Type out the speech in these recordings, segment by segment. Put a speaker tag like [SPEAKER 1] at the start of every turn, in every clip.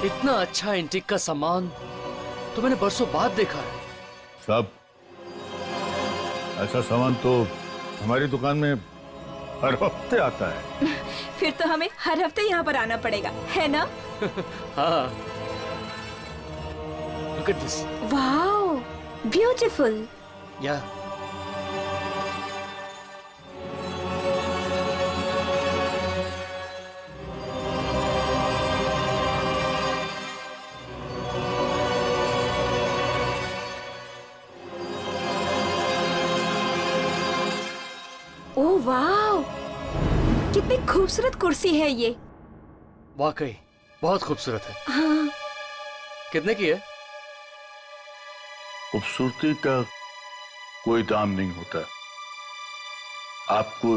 [SPEAKER 1] इतना अच्छा एंटीक का सामान तो मैंने बरसों बाद देखा है।
[SPEAKER 2] सब ऐसा सामान तो हमारी दुकान में हर हफ्ते आता है।
[SPEAKER 3] फिर तो हमें हर हफ्ते यहाँ पर आना पड़ेगा, है ना?
[SPEAKER 1] हाँ। Look at this.
[SPEAKER 3] Wow, beautiful.
[SPEAKER 1] Yeah.
[SPEAKER 3] Oh wow, कितनी खूबसूरत कुर्सी है ये।
[SPEAKER 1] वाकई बहुत खूबसूरत है।
[SPEAKER 3] हाँ।
[SPEAKER 1] कितने की है?
[SPEAKER 2] खूबसूरती का कोई दाम नहीं होता, आपको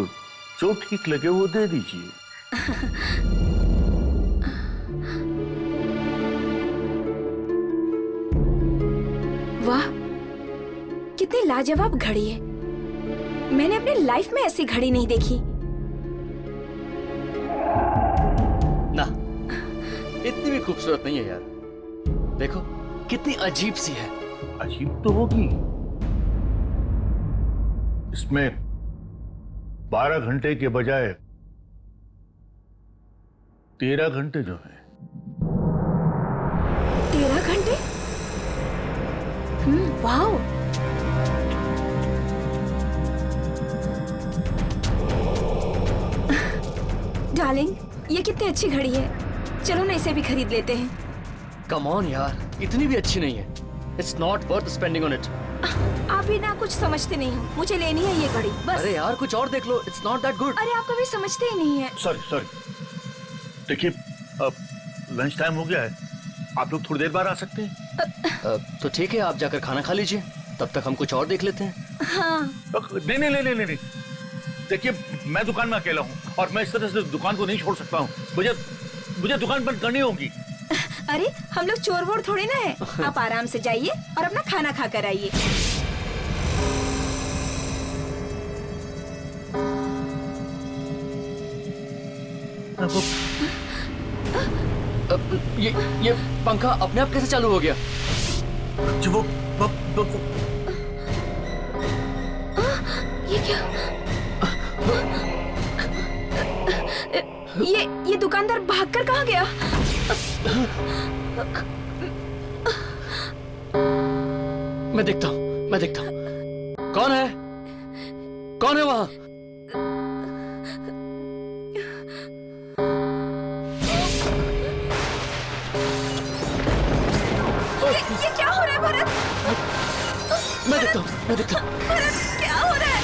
[SPEAKER 2] जो ठीक लगे वो दे दीजिए।
[SPEAKER 3] वाह, कितनी लाजवाब घड़ी है। मैंने अपनी लाइफ में ऐसी घड़ी नहीं देखी।
[SPEAKER 1] ना, इतनी भी खूबसूरत नहीं है यार। देखो कितनी अजीब सी है।
[SPEAKER 2] अजीब तो होगी, इसमें 12 घंटे के बजाय 13 घंटे जो है।
[SPEAKER 3] 13 घंटे? वाओ। डार्लिंग, ये कितनी अच्छी घड़ी है। चलो ना इसे भी खरीद लेते हैं।
[SPEAKER 1] कम ऑन यार, इतनी भी अच्छी नहीं है। It's not worth spending on it.
[SPEAKER 3] आप भी ना कुछ समझते नहीं हो, मुझे लेनी है ये घड़ी बस।
[SPEAKER 1] अरे यार कुछ और देख लो, इट्स नॉट दैट गुड।
[SPEAKER 3] अरे आप कभी समझते ही नहीं है।
[SPEAKER 2] सॉरी देखिए, अब लंच टाइम हो गया है, आप लोग थोड़ी देर बाद आ सकते हैं।
[SPEAKER 1] तो ठीक है, आप जाकर खाना खा लीजिए, तब तक हम कुछ और देख लेते हैं।
[SPEAKER 3] हाँ।
[SPEAKER 2] नहीं, देखिए मैं दुकान में अकेला हूँ और मैं इस तरह से दुकान को नहीं छोड़ सकता हूँ। मुझे दुकान बंद करनी होगी।
[SPEAKER 3] अरे हम लोग चोर वोर थोड़ी ना है। आप आराम से जाइए और अपना खाना खा कर आइए।
[SPEAKER 1] ये पंखा अपने आप कैसे चालू हो गया?
[SPEAKER 2] जो
[SPEAKER 3] ये क्या? ये दुकानदार भागकर कहाँ गया?
[SPEAKER 1] मैं देखता हूँ। कौन है वहाँ?
[SPEAKER 3] ये क्या हो रहा है भरत?
[SPEAKER 1] मैं देखता हूँ।
[SPEAKER 3] भरत, क्या हो रहा है?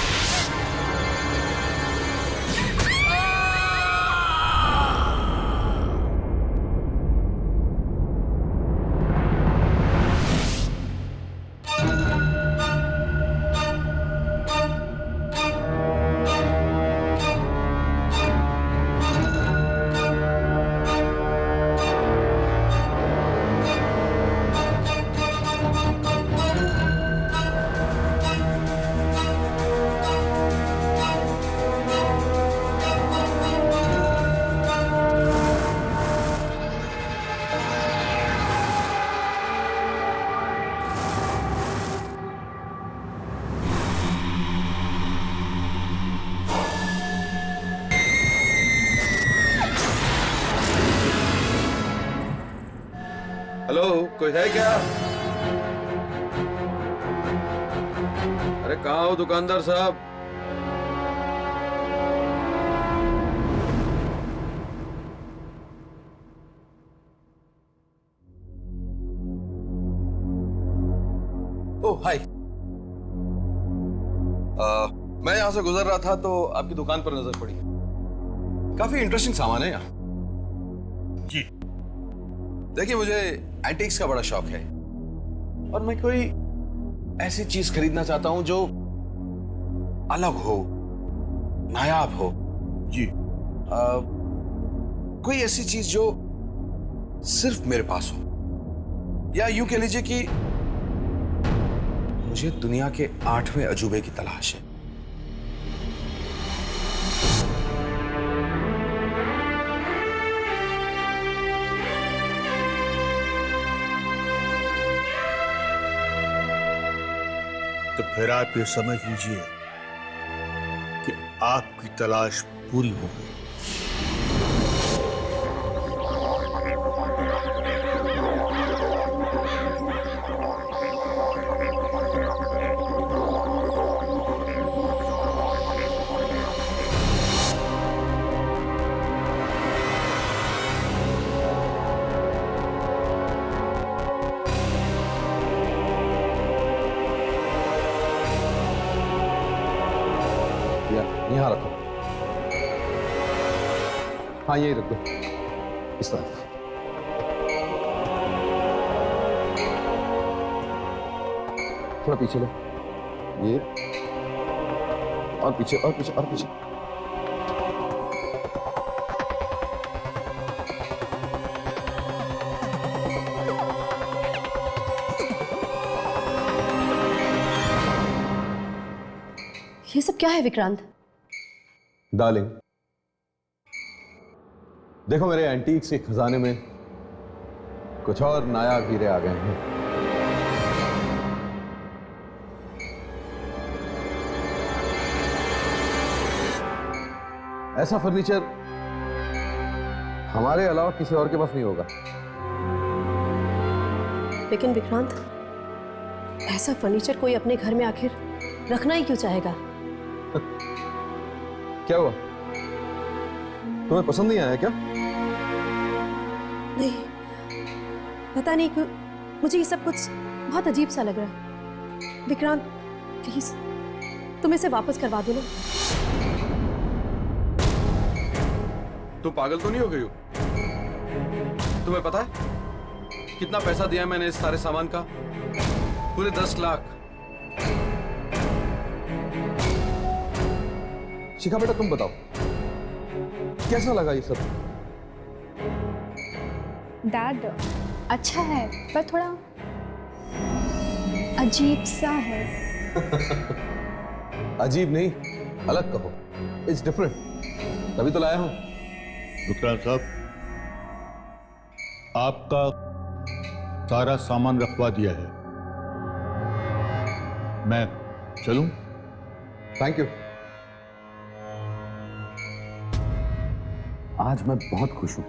[SPEAKER 4] हेलो, कोई है क्या? अरे कहाँ हो दुकानदार साहब? ओह हाय। मैं यहां से गुजर रहा था तो आपकी दुकान पर नजर पड़ी। काफी इंटरेस्टिंग सामान है यहाँ।
[SPEAKER 2] जी
[SPEAKER 4] देखिए, मुझे एंटीक्स का बड़ा शौक है और मैं कोई ऐसी चीज खरीदना चाहता हूं जो अलग हो, नायाब हो।
[SPEAKER 2] जी
[SPEAKER 4] कोई ऐसी चीज जो सिर्फ मेरे पास हो, या यूं कह लीजिए कि मुझे दुनिया के 8वें अजूबे की तलाश है।
[SPEAKER 5] तो फिर आप ये समझ लीजिए कि आपकी तलाश पूरी हो गई।
[SPEAKER 4] यहाँ रखो। हाँ यही रख दो, इस तरफ। थोड़ा पीछे लो, ये और पीछे और पीछे और पीछे।
[SPEAKER 6] ये सब क्या है विक्रांत?
[SPEAKER 4] डार्लिंग, देखो मेरे एंटीक्स के खजाने में कुछ और नायाब हीरे आ गए हैं। ऐसा फर्नीचर हमारे अलावा किसी और के पास नहीं होगा।
[SPEAKER 6] लेकिन विक्रांत, ऐसा फर्नीचर कोई अपने घर में आखिर रखना ही क्यों चाहेगा?
[SPEAKER 4] क्या हुआ, तुम्हें पसंद नहीं आया क्या?
[SPEAKER 6] नहीं, पता नहीं क्यों मुझे ये सब कुछ बहुत अजीब सा लग रहा है। विक्रांत प्लीज तुम इसे वापस करवा दो ना।
[SPEAKER 7] तुम पागल तो नहीं हो गई हो? तुम्हें पता है कितना पैसा दिया मैंने इस सारे सामान का? पूरे 10 लाख।
[SPEAKER 4] शिखा बेटा तुम बताओ, कैसा लगा ये सब?
[SPEAKER 8] डैड अच्छा है पर थोड़ा अजीब सा है।
[SPEAKER 4] अजीब नहीं, अलग कहो। इट्स डिफरेंट, तभी तो लाया हूं।
[SPEAKER 5] विक्रांत साहब, आपका सारा सामान रखवा दिया है, मैं चलूं?
[SPEAKER 4] Thank you. आज मैं बहुत खुश हूं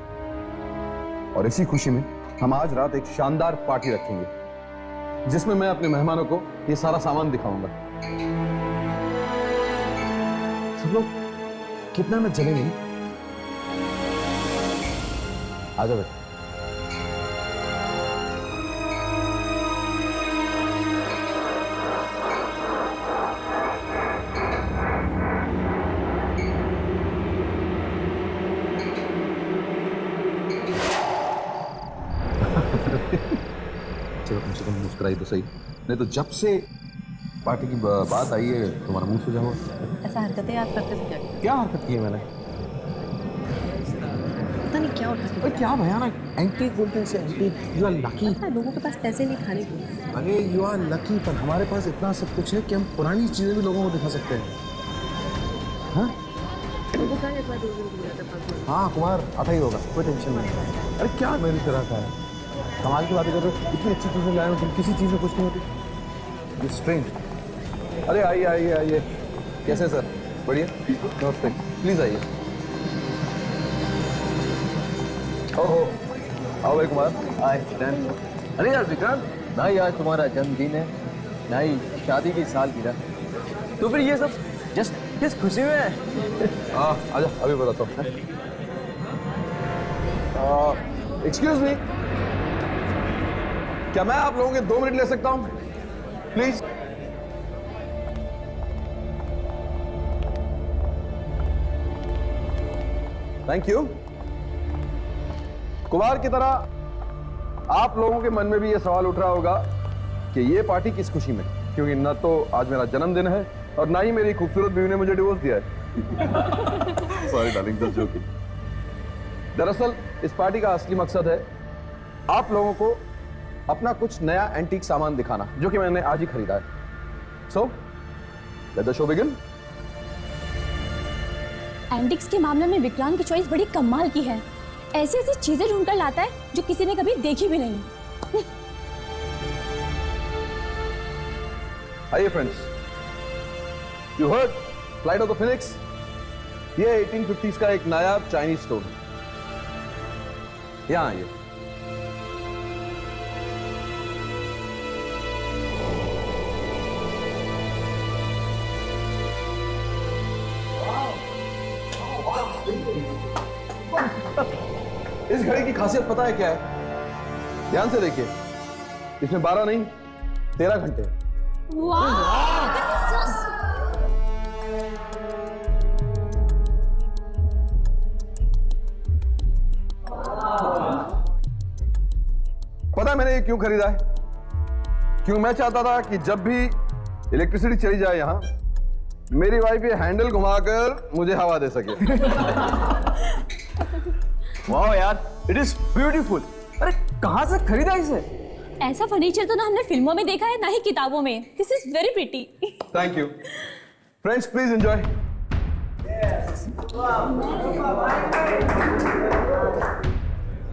[SPEAKER 4] और इसी खुशी में हम आज रात एक शानदार पार्टी रखेंगे जिसमें मैं अपने मेहमानों को ये सारा सामान दिखाऊंगा। सब लोग कितना में चले नहीं? आ जाओ बेटा। चलो कम से कम मुस्कुराई तो सही, नहीं तो जब से पार्टी की बात आई है तुम्हारा मुंह सूजा हुआ।
[SPEAKER 6] ऐसा हरकतें आप करते थे क्या?
[SPEAKER 4] क्या हरकत की है मैंने?
[SPEAKER 6] पता नहीं क्या हरकत
[SPEAKER 4] अरे क्या भयानक एंटीक बोलते हैं इसे, एंटीक। You are lucky.
[SPEAKER 6] है, लोगों के पास पैसे नहीं खाने के।
[SPEAKER 4] अरे यू आर लकी, पर हमारे पास इतना सब कुछ है कि हम पुरानी चीजें भी लोगों को दिखा सकते हैं। हाँ हाँ कुमार आता ही होगा, कोई टेंशन नहीं। अरे क्या मेरी तरह का है, कमाल की बातें कर रहे हो। इतनी अच्छी चीजें लाए हो तुम, किसी चीज में कुछ नहीं होती। ये स्ट्रेंज। अरे आइए आइए आइए, कैसे सर? बढ़िया, नमस्ते, प्लीज आइए। ओहो, आओ भाई कुमार।
[SPEAKER 1] अरे यार विक्रांत, ना ही आज तुम्हारा जन्मदिन है ना ही शादी की सालगिरह, तो फिर ये सब जस्ट किस खुशी में है?
[SPEAKER 4] आजा अभी बताता हूँ। एक्सक्यूज मी, क्या मैं आप लोगों के 2 मिनट ले सकता हूं प्लीज? Thank you. कुमार की तरह आप लोगों के मन में भी यह सवाल उठ रहा होगा कि यह पार्टी किस खुशी में, क्योंकि न तो आज मेरा जन्मदिन है और ना ही मेरी खूबसूरत बीवी ने मुझे डिवोर्स दिया है। Sorry darling, just joking. दरअसल इस पार्टी का असली मकसद है आप लोगों को अपना कुछ नया एंटीक सामान दिखाना, जो कि मैंने आज ही खरीदा है। So let the show begin.
[SPEAKER 8] Antics के मामले में विक्रांत की चॉइस बड़ी कमाल की है। ऐसी ऐसी चीजें ढूंढकर लाता है जो किसी ने कभी देखी भी नहीं।
[SPEAKER 4] आइए friends, you heard flight of the Phoenix. ये 1850s का एक नायाब चाइनीज स्टोर है। यहां आइए। इस घड़ी की खासियत पता है क्या है? ध्यान से देखिए, इसमें 12 नहीं 13 घंटे हैं। पता है मैंने ये क्यों खरीदा है? क्यों मैं चाहता था कि जब भी इलेक्ट्रिसिटी चली जाए यहां, मेरी वाइफ ये हैंडल घुमाकर मुझे हवा दे सके।
[SPEAKER 1] वाह यार, इट इज ब्यूटीफुल। अरे कहां से खरीदा इसे?
[SPEAKER 8] ऐसा फर्नीचर तो ना हमने फिल्मों में देखा है ना ही किताबों में। This is very pretty.
[SPEAKER 4] Thank you friends, please enjoy.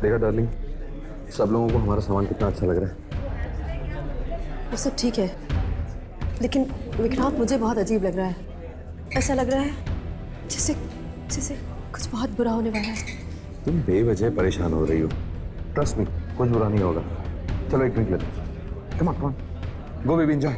[SPEAKER 4] देखा डार्लिंग, सब लोगों को हमारा सामान कितना अच्छा लग रहा है।
[SPEAKER 6] वो सब ठीक है, लेकिन विक्रांत मुझे बहुत अजीब लग रहा है। ऐसा लग रहा है जैसे जैसे कुछ बहुत बुरा होने वाला है।
[SPEAKER 4] तुम बेवजह परेशान हो रही हो। ट्रस्ट मी, कुछ बुरा नहीं होगा। चलो एक ड्रिंक लेते हैं। Come on go baby, enjoy.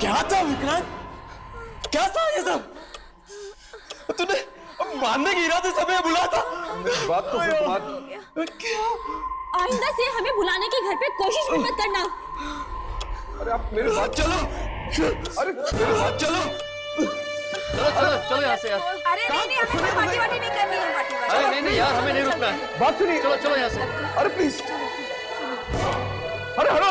[SPEAKER 1] क्या था विक्रांत? क्या था ये सब? तूने मारने के इरादे से हमें बुलाया था?
[SPEAKER 4] बात तो सुन तुम्हारी।
[SPEAKER 1] क्या?
[SPEAKER 8] आइंदा से हमें बुलाने की घर पे कोशिश भी मत करना।
[SPEAKER 4] अरे आप मेरे साथ
[SPEAKER 1] चलो।
[SPEAKER 4] अरे मेरे साथ चलो।
[SPEAKER 2] चलो यहाँ से यार।
[SPEAKER 3] अरे नहीं, हमें पार्टी वार्टी नहीं करनी है, पार्टी वार्टी।
[SPEAKER 2] अरे नहीं यार, हमें नहीं रुकना है।
[SPEAKER 4] बात सुनिए।
[SPEAKER 2] चलो यहाँ से।
[SPEAKER 4] अरे प्लीज, अरे हटो।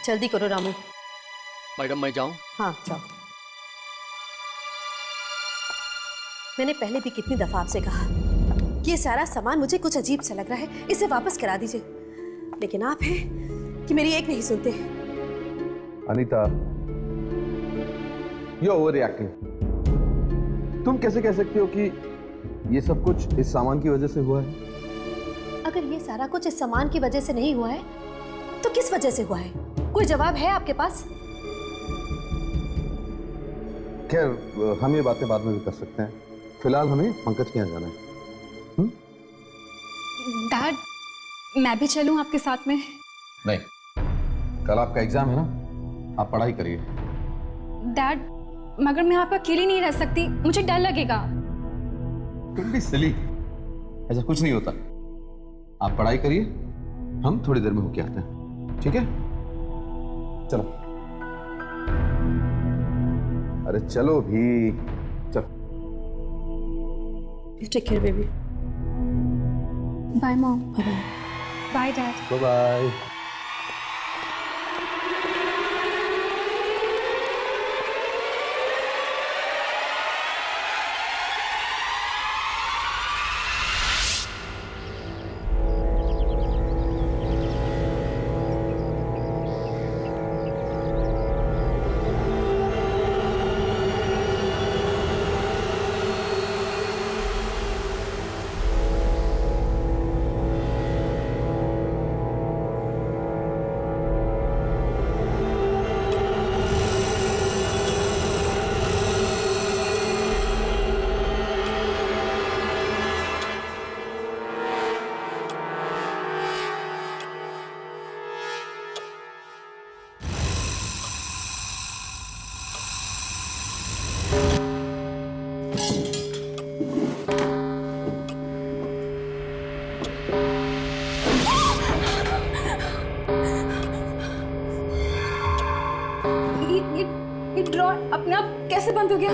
[SPEAKER 6] जल्दी करो रामू।
[SPEAKER 2] मैडम मैं जाऊँ?
[SPEAKER 6] हाँ जाओ। मैंने पहले भी कितनी दफा आपसे कहा कि ये सारा सामान मुझे कुछ अजीब सा लग रहा है, इसे वापस करा दीजिए, लेकिन आप हैं कि मेरी एक नहीं सुनते।
[SPEAKER 4] Anita, you over reacting. तुम कैसे कह सकती हो कि ये सब कुछ इस सामान की वजह से हुआ है?
[SPEAKER 6] अगर ये सारा कुछ इस सामान की वजह से नहीं हुआ है तो किस वजह से हुआ है? कोई जवाब है आपके पास?
[SPEAKER 4] खैर, हम ये बातें बाद में भी कर सकते हैं। फिलहाल हमें पंकज के यहाँ जाना है।
[SPEAKER 3] डैड, मैं भी चलूं आपके साथ में?
[SPEAKER 4] नहीं, कल आपका एग्जाम है ना, आप पढ़ाई करिए।
[SPEAKER 3] डैड, मगर मैं आपका अकेली नहीं रह सकती, मुझे डर लगेगा।
[SPEAKER 4] तुम भी सिली, ऐसा कुछ नहीं होता। आप पढ़ाई करिए, हम थोड़ी देर में होके आते हैं, ठीक है? चलो। अरे चलो भी, चलो।
[SPEAKER 6] Take care baby.
[SPEAKER 3] Bye mom.
[SPEAKER 6] Bye
[SPEAKER 3] bye dad.
[SPEAKER 4] Bye bye.
[SPEAKER 8] अपने आप कैसे बंद हो गया?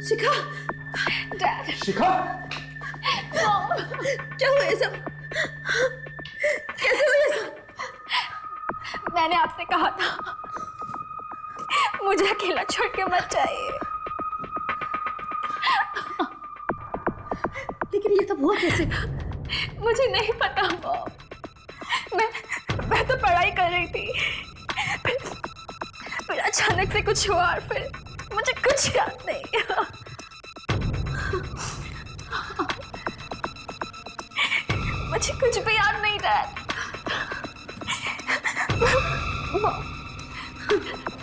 [SPEAKER 6] शिखा,
[SPEAKER 4] शिखा,
[SPEAKER 6] क्या हुआ ये सब? कैसे हुआ ये सब?
[SPEAKER 8] मैंने आपसे कहा था मुझे अकेला छोड़ के मत जाइए।
[SPEAKER 6] लेकिन ये सब हुआ कैसे?
[SPEAKER 8] मुझे नहीं पता मॉम। मैं तो पढ़ाई कर रही थी, फिर अचानक से कुछ हुआ और फिर मुझे कुछ याद नहीं। मुझे कुछ भी याद नहीं रहा।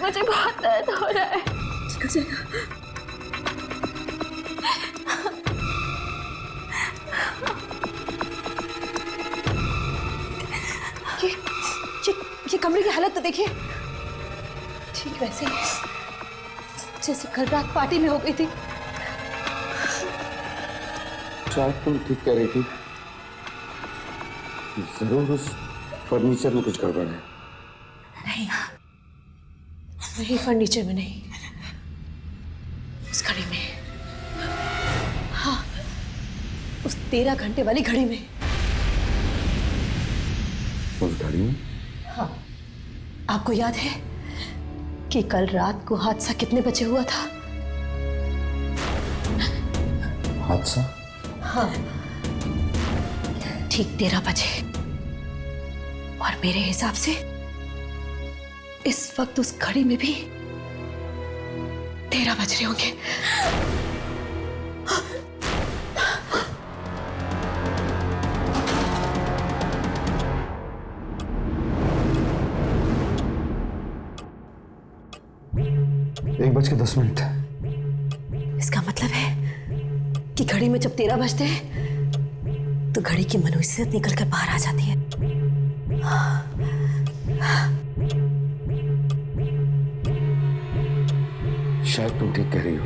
[SPEAKER 8] मुझे बहुत दर्द हो रहा है।
[SPEAKER 6] ठीक हो जाएगा। ये कमरे की हालत तो देखिए, ठीक वैसे ही जैसे कल रात पार्टी में हो गई थी।
[SPEAKER 4] शायद तुम ठीक कह रही थी, जरूर उस फर्नीचर में कुछ गड़बड़ है।
[SPEAKER 6] नहीं, फर्नीचर में नहीं, उस घड़ी में। हाँ, उस 13 घंटे वाली घड़ी में।
[SPEAKER 4] उस घड़ी में?
[SPEAKER 6] हाँ, आपको याद है कि कल रात को हादसा कितने बजे हुआ था?
[SPEAKER 4] हादसा?
[SPEAKER 6] हाँ, ठीक 13 बजे। और मेरे हिसाब से इस वक्त उस घड़ी में भी 13 बज रहे होंगे।
[SPEAKER 4] एक 1:10।
[SPEAKER 6] इसका मतलब है कि घड़ी में जब 13 बजते हैं तो घड़ी की मनोसियत निकल कर बाहर आ जाती है।
[SPEAKER 4] शायद तुम ठीक कह रही हो।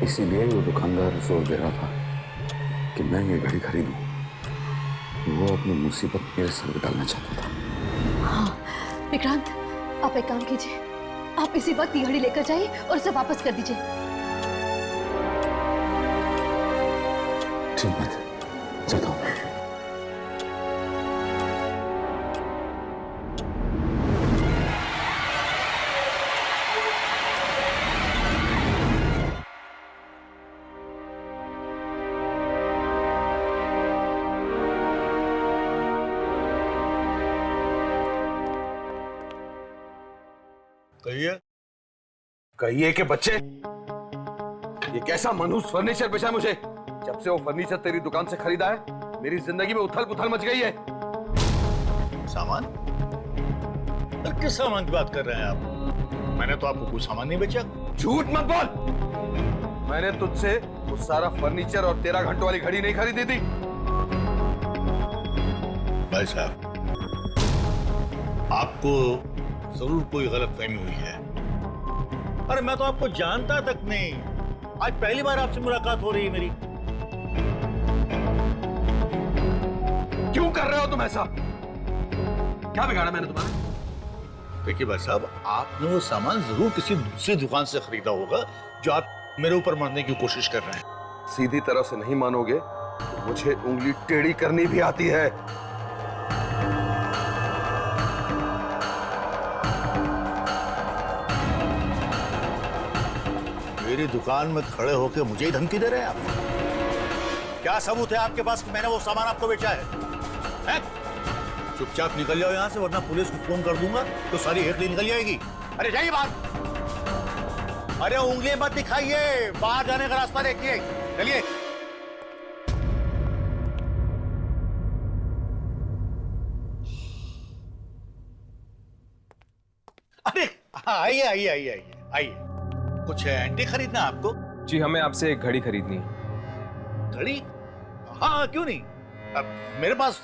[SPEAKER 9] इसीलिए वो दुकानदार जोर दे रहा था कि मैं ये घड़ी खरीदूं। वो अपनी मुसीबत मेरे सर पे डालना चाहता था।
[SPEAKER 6] हाँ विक्रांत, आप एक काम कीजिए, आप इसी वक्त ये घड़ी लेकर जाइए और उसे वापस कर दीजिए।
[SPEAKER 9] ठीक है, चलता हूँ।
[SPEAKER 5] कहिए।
[SPEAKER 4] कहिए कि बच्चे, ये कैसा मनहूस फर्नीचर बेचा मुझे। जब से वो फर्नीचर तेरी दुकान से खरीदा है, मेरी जिंदगी में उथल पुथल मच गई है।
[SPEAKER 5] सामान? अरे किस सामान की बात कर रहे हैं आप? मैंने तो आपको कोई सामान नहीं बेचा।
[SPEAKER 4] झूठ मत बोल। मैंने तुझसे वो सारा फर्नीचर और 13 घंटों वाली घड़ी नहीं खरीदी थी।
[SPEAKER 5] भाई साहब, आपको जरूर कोई गलतफहमी हुई है। अरे मैं तो आपको जानता तक नहीं, आज पहली बार आपसे मुलाकात हो रही है मेरी।
[SPEAKER 4] क्यों कर रहे हो तुम ऐसा? क्या बिगाड़ा मैंने तुम्हारा?
[SPEAKER 5] देखिए भाई साहब, आपने वो सामान जरूर किसी दूसरी दुकान से खरीदा होगा जो आप मेरे ऊपर मारने की कोशिश कर रहे हैं।
[SPEAKER 4] सीधी तरह से नहीं मानोगे तो मुझे उंगली टेढ़ी करनी भी आती है।
[SPEAKER 5] मेरी दुकान में खड़े होकर मुझे ही धमकी दे रहे हैं आप? क्या सबूत है आपके पास कि मैंने वो सामान आपको बेचा है? चुपचाप निकल जाओ यहाँ से, वरना पुलिस को फोन कर दूंगा तो सारी हेकड़ी निकल जाएगी। अरे जाइए बात। अरे उंगली मत दिखाइए, बाहर जाने का रास्ता देखिए, चलिए। अरे आइए आइए आइए आइए आइए। कुछ एंटी खरीदना है आपको?
[SPEAKER 1] जी, हमें आपसे एक घड़ी खरीदनी है।
[SPEAKER 5] घड़ी? हाँ क्यों नहीं, अब मेरे पास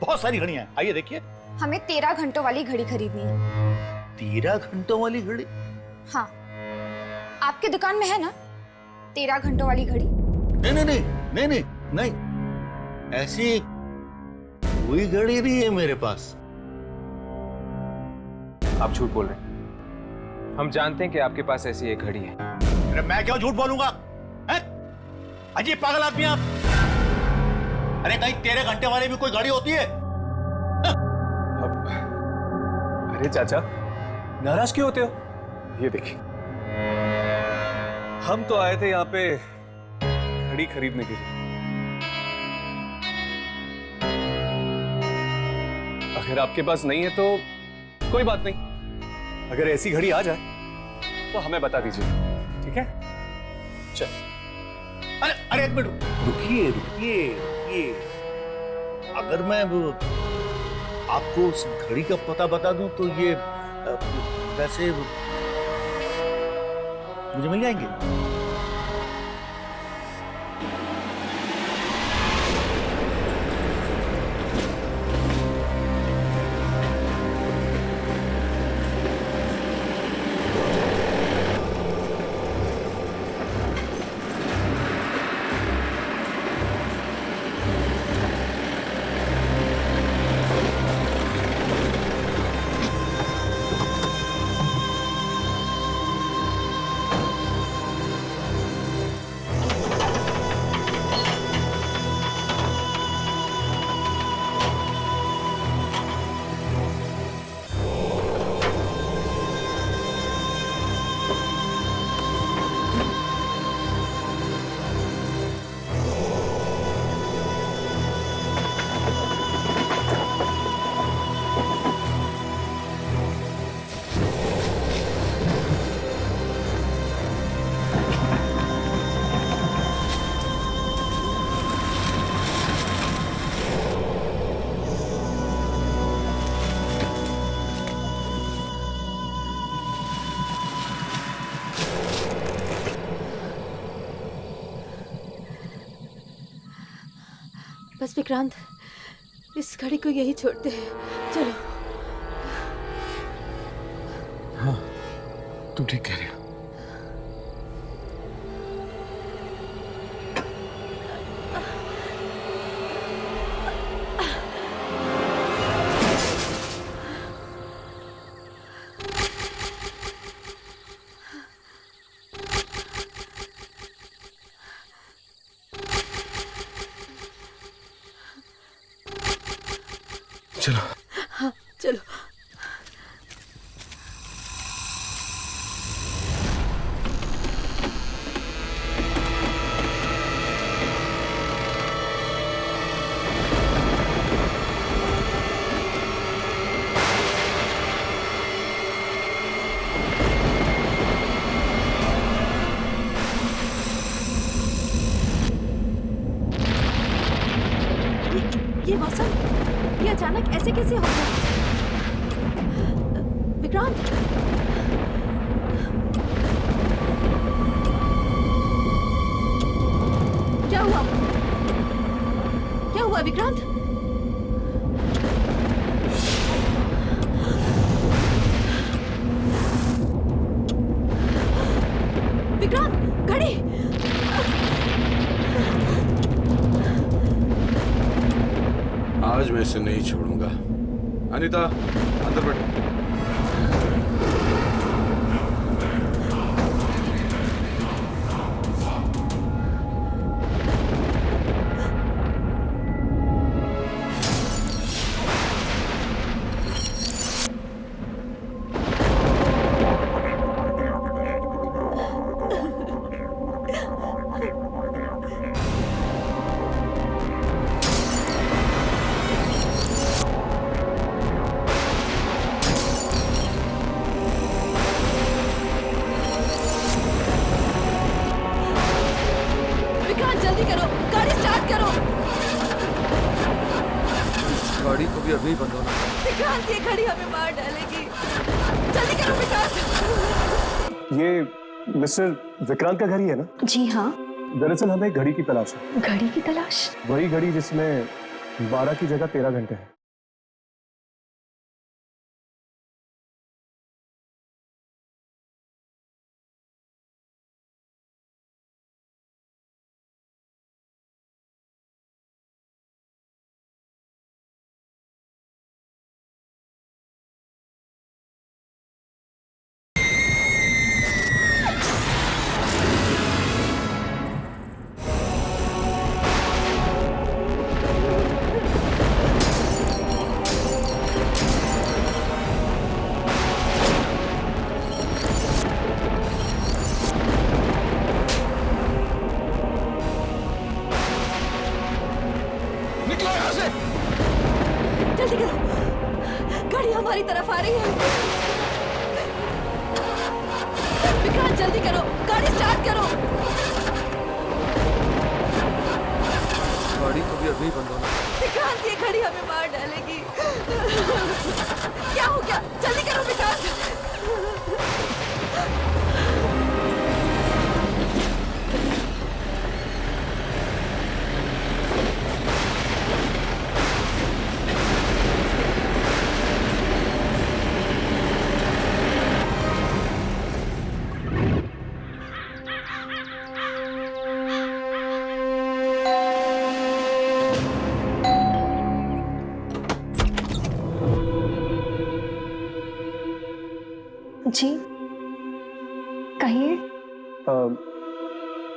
[SPEAKER 5] बहुत सारी घड़ियां हैं, आइए देखिए।
[SPEAKER 8] हमें 13 घंटों वाली घड़ी खरीदनी है।
[SPEAKER 5] 13 घंटों वाली घड़ी?
[SPEAKER 8] हाँ, आपकी दुकान में है ना 13 घंटों वाली घड़ी?
[SPEAKER 5] नहीं नहीं नहीं नहीं नहीं नहीं, ऐसी कोई घड़ी नहीं है मेरे पास।
[SPEAKER 1] आप झूठ बोल रहे हैं। हम जानते हैं कि आपके पास ऐसी एक घड़ी है।
[SPEAKER 5] अरे मैं क्यों झूठ बोलूंगा? अजीब पागल आदमी आप। अरे कहीं 13 घंटे वाली भी कोई घड़ी होती है?
[SPEAKER 1] अरे चाचा, नाराज क्यों होते हो? ये देखिए, हम तो आए थे यहाँ पे घड़ी खरीदने के लिए। अगर आपके पास नहीं है तो कोई बात नहीं। अगर ऐसी घड़ी आ जाए तो हमें बता दीजिए, ठीक है? चल।
[SPEAKER 5] अरे अरे एक मिनट रुकिए रुकिए रुकिए। अगर मैं आपको उस घड़ी का पता बता दूं तो ये पैसे मुझे मिल जाएंगे?
[SPEAKER 6] बस विक्रांत, इस घड़ी को यही छोड़ते हैं, चलो।
[SPEAKER 9] हाँ, तुम ठीक कह रहे हो।
[SPEAKER 7] चलो।
[SPEAKER 6] हाँ चलो। ये मौसम, ये अचानक ऐसे कैसे हो गया? विक्रांत, क्या हुआ? क्या हुआ विक्रांत? विक्रांत, घड़ी!
[SPEAKER 7] आज मैं इसे नहीं छोड़ूंगा। अनीता, अंदर बैठो।
[SPEAKER 6] जल्दी करो, गाड़ी स्टार्ट करो।
[SPEAKER 1] गाड़ी को भी अभी बंद होना।
[SPEAKER 6] विक्रांत, ये घड़ी हमें मार डालेगी। जल्दी करो विक्रांत।
[SPEAKER 10] ये मिस्टर विक्रांत का घर ही है ना?
[SPEAKER 3] जी हाँ।
[SPEAKER 10] दरअसल हमें घड़ी की तलाश है।
[SPEAKER 3] घड़ी की तलाश?
[SPEAKER 10] वही घड़ी जिसमें 12 की जगह 13 घंटे हैं।
[SPEAKER 6] जल्दी करो, गाड़ी हमारी तरफ आ रही है। विक्रांत, जल्दी करो, गाड़ी स्टार्ट करो।
[SPEAKER 1] गाड़ी को भी अभी बंद होना।
[SPEAKER 6] विक्रांत, ये घड़ी हमें मार डालेगी। क्या हो गया? जल्दी करो विक्रांत।
[SPEAKER 3] जी कहिए।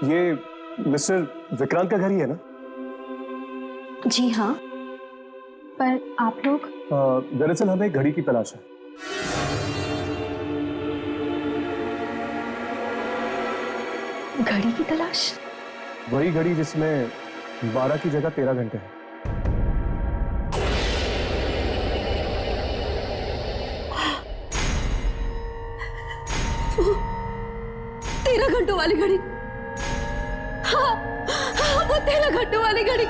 [SPEAKER 10] ये मिस्टर विक्रांत का घर ही है ना?
[SPEAKER 3] जी हाँ, पर आप लोग?
[SPEAKER 10] दरअसल हमें घड़ी की तलाश है।
[SPEAKER 3] घड़ी की तलाश?
[SPEAKER 10] वही घड़ी जिसमें 12 की जगह 13 घंटे हैं।
[SPEAKER 6] 13 घंटों वाली घड़ी। हाँ, हाँ, वो 13 घंटों वाली घड़ी।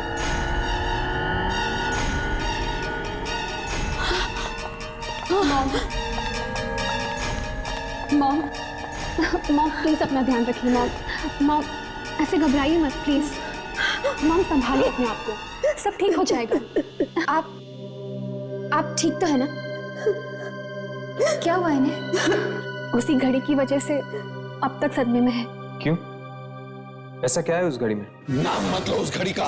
[SPEAKER 8] मॉम, मॉम प्लीज अपना ध्यान रखिए। मॉम ऐसे घबराइए मत प्लीज। मॉम संभालिए अपने आप को, सब ठीक हो जाएगा। आप ठीक तो है ना? क्या हुआ इन्हें? उसी घड़ी की वजह से अब तक सदमे में है।
[SPEAKER 1] क्यों? ऐसा क्या है उस घड़ी में?
[SPEAKER 7] नाम मत लो उस घड़ी का।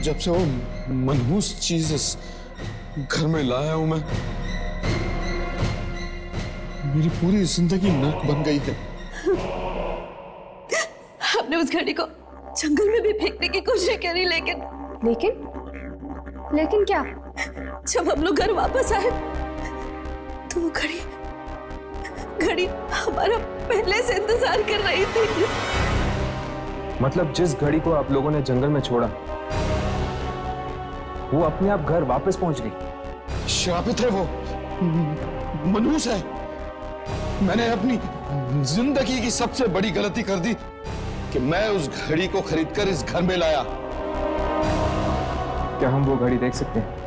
[SPEAKER 7] जब से वो मनहूस चीज इस घर में लाया हूं मैं, मेरी पूरी जिंदगी नर्क बन गई है।
[SPEAKER 6] हमने उस घड़ी को जंगल में भी फेंकने की कोशिश करी, लेकिन
[SPEAKER 8] लेकिन क्या?
[SPEAKER 6] जब हम लोग घर वापस आए तो वो घड़ी हमारा पहले से इंतजार कर रही थी।
[SPEAKER 10] मतलब जिस घड़ी को आप लोगों ने जंगल में छोड़ा वो अपने आप घर वापस पहुंच गई।
[SPEAKER 11] श्रापित है वो, मनहूस है। मैंने अपनी जिंदगी की सबसे बड़ी गलती कर दी कि मैं उस घड़ी को खरीदकर इस घर में लाया।
[SPEAKER 10] क्या हम वो घड़ी देख सकते हैं?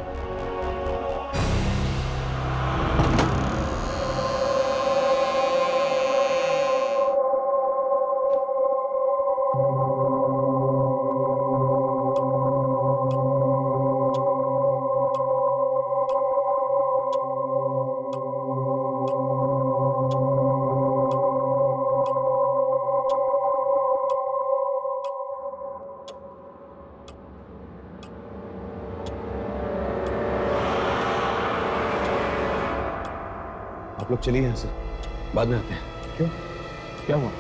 [SPEAKER 7] आप लोग चलिए यहाँ से, बाद में आते हैं।
[SPEAKER 10] क्यों? क्या हुआ?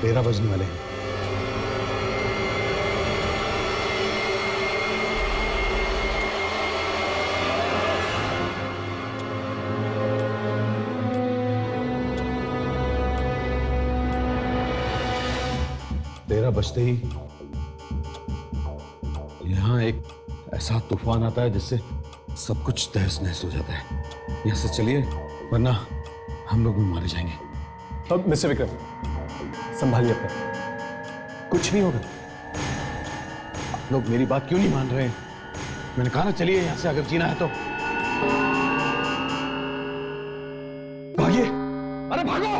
[SPEAKER 7] 13 बजने वाले हैं। तेरह बजते ही यहाँ एक ऐसा तूफान आता है जिससे सब कुछ तहस नहस हो जाता है। यहाँ से चलिए वरना हम लोग भी मारे जाएंगे।
[SPEAKER 10] अब मिस्टर विक्रम संभालिए अपना, कुछ नहीं होगा।
[SPEAKER 7] आप लोग मेरी बात क्यों नहीं मान रहे? मैंने कहा ना चलिए यहाँ से, अगर जीना है तो। भागिए, अरे भागो!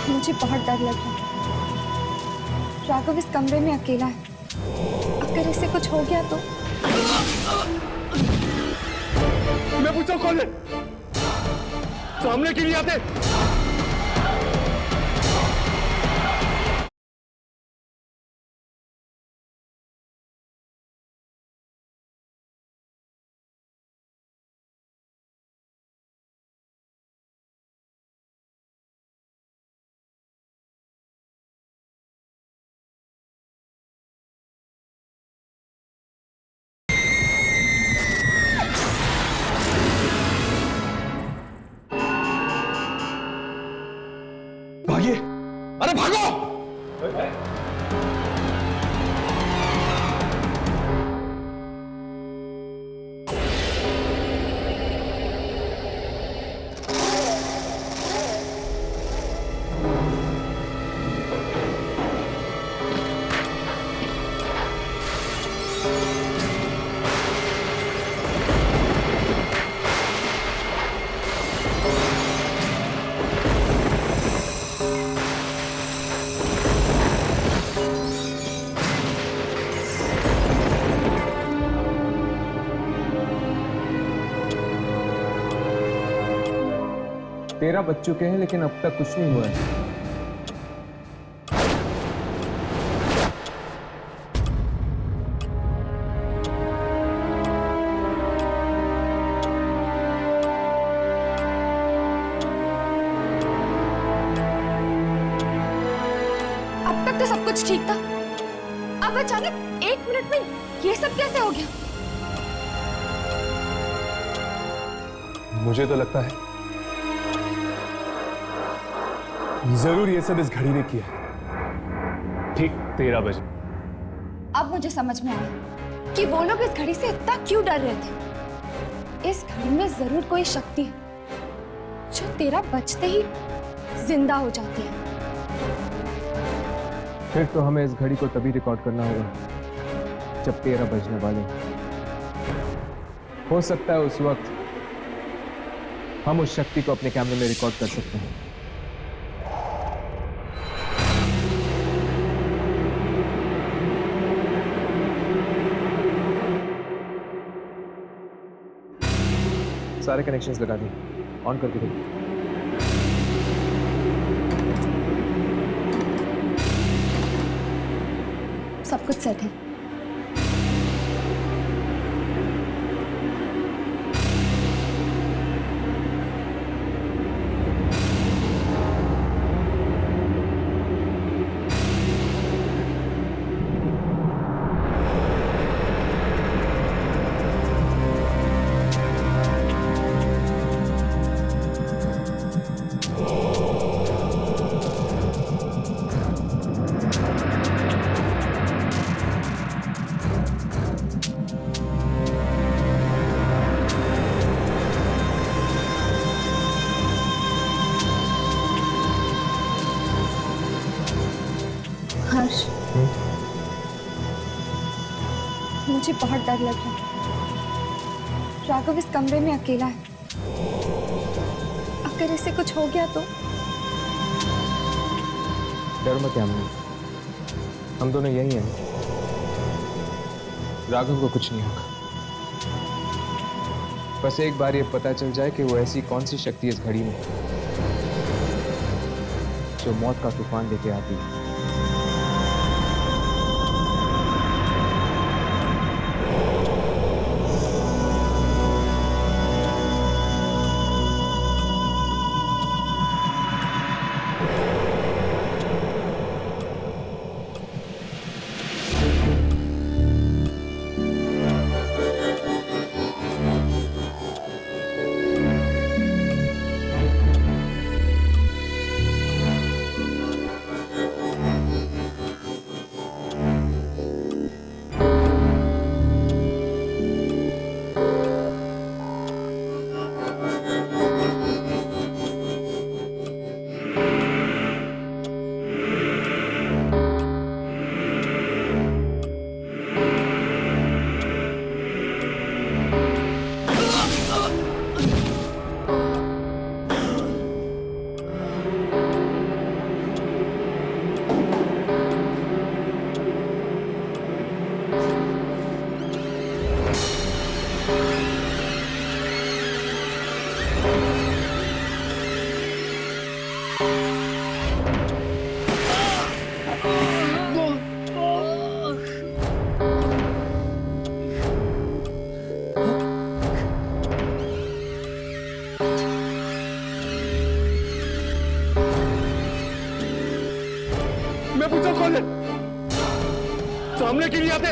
[SPEAKER 3] मुझे बहुत डर लग रहा है। राघव इस कमरे में अकेला है, अगर इसे कुछ हो गया तो।
[SPEAKER 11] मैं पूछता हूँ कौन है? सामने क्यों नहीं आते? भागिए, अरे भागो!
[SPEAKER 10] तेरह बज चुके हैं लेकिन अब तक कुछ नहीं हुआ है।
[SPEAKER 3] अब तक तो सब कुछ ठीक था, अब अचानक 1 मिनट में ये सब कैसे हो गया?
[SPEAKER 10] मुझे तो लगता है जरूर ये सब इस घड़ी ने किया। ठीक 13 बजे।
[SPEAKER 3] अब मुझे समझ में आया कि वो लोग इस घड़ी से इतना क्यों डर रहे थे। इस घड़ी में जरूर कोई शक्ति है जो 13 बजते ही जिंदा हो जाती है।
[SPEAKER 10] फिर तो हमें इस घड़ी को तभी रिकॉर्ड करना होगा जब 13 बजने वाले। हो सकता है उस वक्त हम उस शक्ति को अपने कैमरे में रिकॉर्ड कर सकते हैं। सारे कनेक्शंस लगा दिए, ऑन करके दो।
[SPEAKER 3] कुछ सेट है। हर्ष, मुझे बहुत डर लग रहा है। राघव इस कमरे में अकेला है। अगर इसे कुछ हो गया तो?
[SPEAKER 10] डर मत यामिनी, हम दोनों यही हैं। राघव को कुछ नहीं होगा। बस एक बार ये पता चल जाए कि वो ऐसी कौन सी शक्ति इस घड़ी में जो मौत का तूफान लेके आती है।
[SPEAKER 11] मैं पूछा कौन है? सामने क्यों नहीं आते?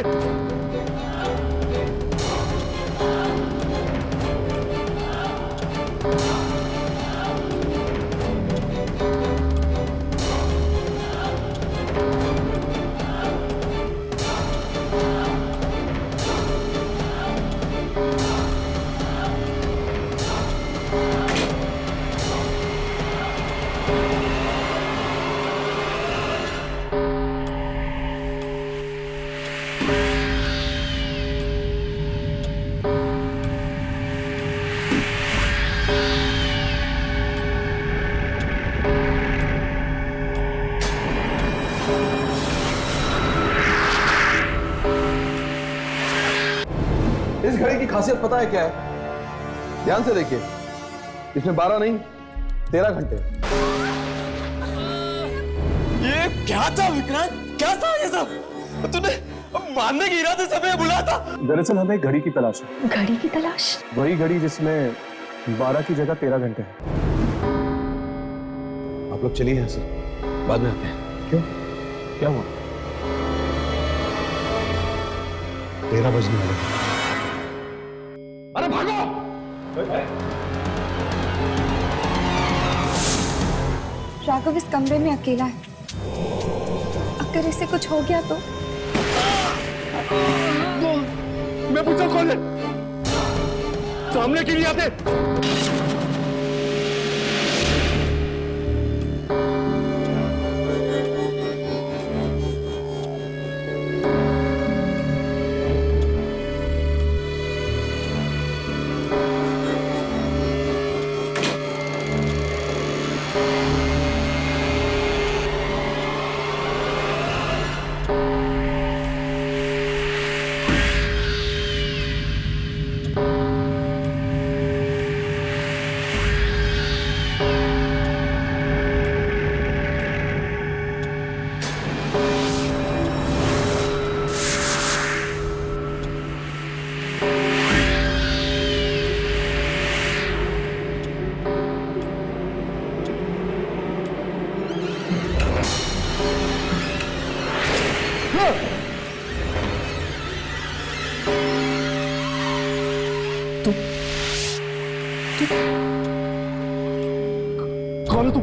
[SPEAKER 4] इस घड़ी की खासियत पता है क्या है? ध्यान से देखिए, इसमें 12 नहीं 13 घंटे।
[SPEAKER 1] ये क्या था विक्रांत? क्या था ये सब? तूने मारने के इरादे से हमें बुलाया था?
[SPEAKER 10] दरअसल हमें घड़ी की तलाश है।
[SPEAKER 8] घड़ी की तलाश?
[SPEAKER 10] वही घड़ी जिसमें 12 की जगह 13 घंटे हैं।
[SPEAKER 7] आप लोग चलिए यहाँ से, बाद में आते हैं।
[SPEAKER 10] क्यों? क्या हुआ?
[SPEAKER 7] 13 बजने वाले हैं।
[SPEAKER 11] अरे भागो!
[SPEAKER 3] राघव इस कमरे में अकेला है। अगर इसे कुछ हो गया तो?
[SPEAKER 11] मैं पूछा कौन है? सामने क्यों नहीं आते?
[SPEAKER 10] कौन हो तुम?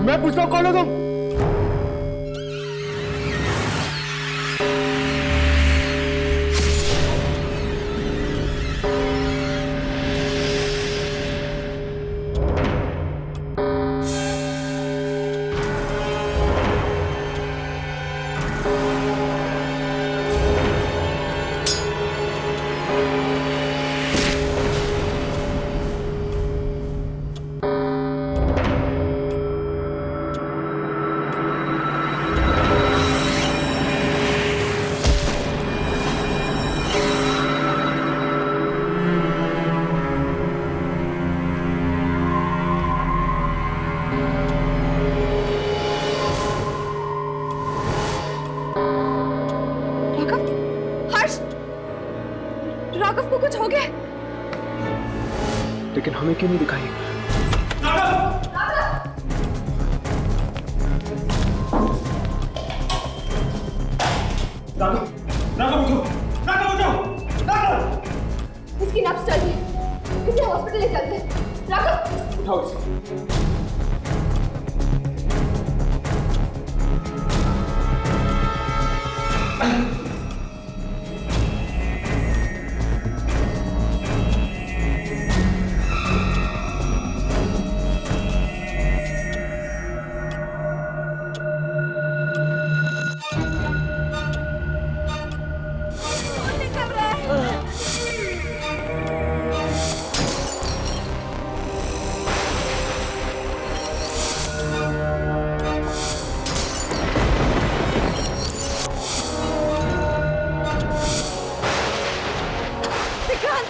[SPEAKER 10] मैं पूछता हूँ कौन हो तुम?
[SPEAKER 3] राघव को कुछ हो गया?
[SPEAKER 10] लेकिन हमें क्यों नहीं दिखाई?
[SPEAKER 3] इसकी नब्ज चल रही है, इसे हॉस्पिटल ले चलते हैं। राघव
[SPEAKER 10] उठाओ इसे।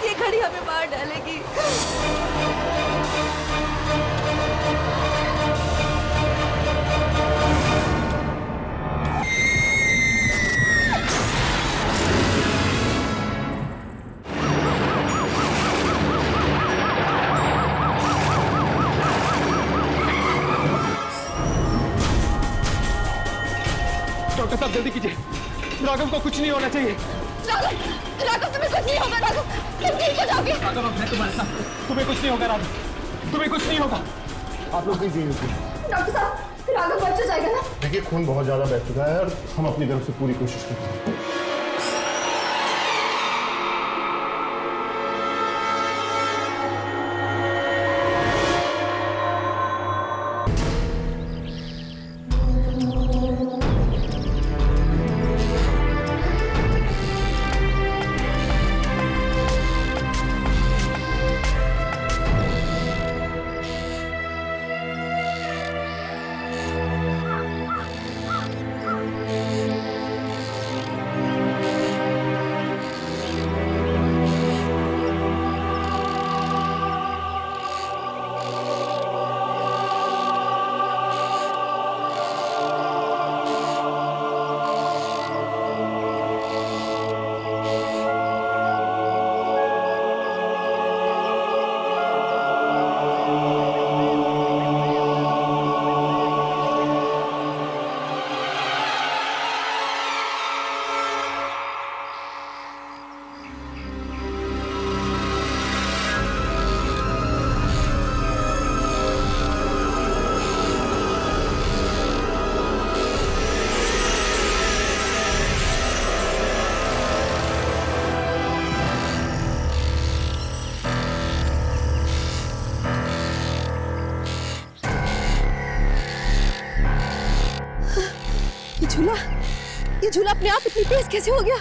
[SPEAKER 6] ये घड़ी हमें मार डालेगी।
[SPEAKER 10] डॉक्टर साहब जल्दी कीजिए, राघव को कुछ नहीं होना चाहिए।
[SPEAKER 3] राघव तुम्हें कुछ नहीं होगा। राघव तुम ठीक हो जाओगे।
[SPEAKER 10] राघव मैं तुम्हारे साथ, तुम्हें कुछ नहीं होगा राघव, तुम्हें कुछ नहीं होगा। आप लोग प्लीज रुकिए।
[SPEAKER 3] डॉक्टर साहब राघव बच जाएगा ना?
[SPEAKER 11] देखिए खून बहुत ज्यादा बह चुका है और हम अपनी तरफ से पूरी कोशिश करते हैं।
[SPEAKER 6] ये झूला अपने आप इतनी तेज कैसे हो गया?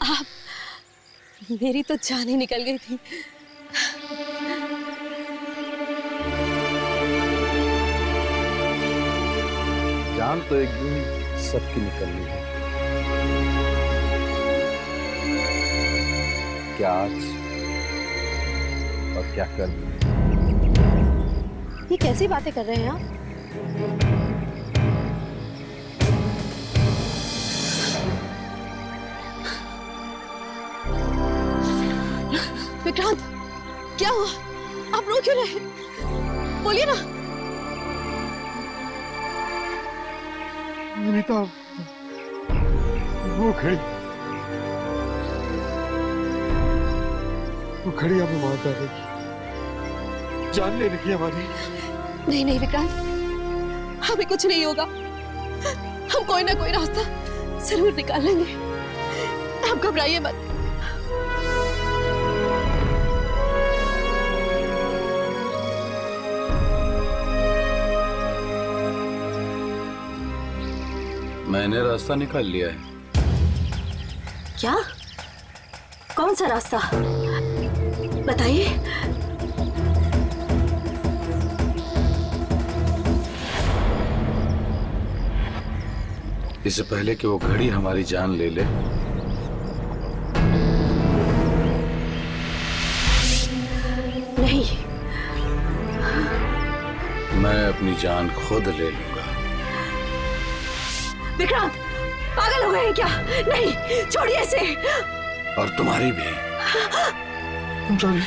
[SPEAKER 6] आप, मेरी तो जान ही निकल गई थी।
[SPEAKER 4] जान तो एक दिन सबकी निकलनी है। क्या आज और क्या कल?
[SPEAKER 6] ये कैसी बातें कर रहे हैं आप? विक्रांत, क्या हुआ? आप रो क्यों रहे? बोलिए ना।
[SPEAKER 11] अनीता, वो खड़ी हमें मार डालेगी, जान ले लगी हमारी।
[SPEAKER 6] नहीं नहीं विक्रांत, हमें कुछ नहीं होगा। हम कोई ना कोई रास्ता जरूर निकाल लेंगे। आप घबराइए मत।
[SPEAKER 5] मैंने रास्ता निकाल लिया है।
[SPEAKER 6] क्या? कौन सा रास्ता? बताइए।
[SPEAKER 5] इससे पहले कि वो घड़ी हमारी जान ले ले,
[SPEAKER 6] नहीं,
[SPEAKER 5] मैं अपनी जान खुद ले लूंगा।
[SPEAKER 6] विक्रांत, पागल हो गए हैं क्या? नहीं, छोड़िए इसे।
[SPEAKER 5] और तुम्हारी भी।
[SPEAKER 11] सॉरी।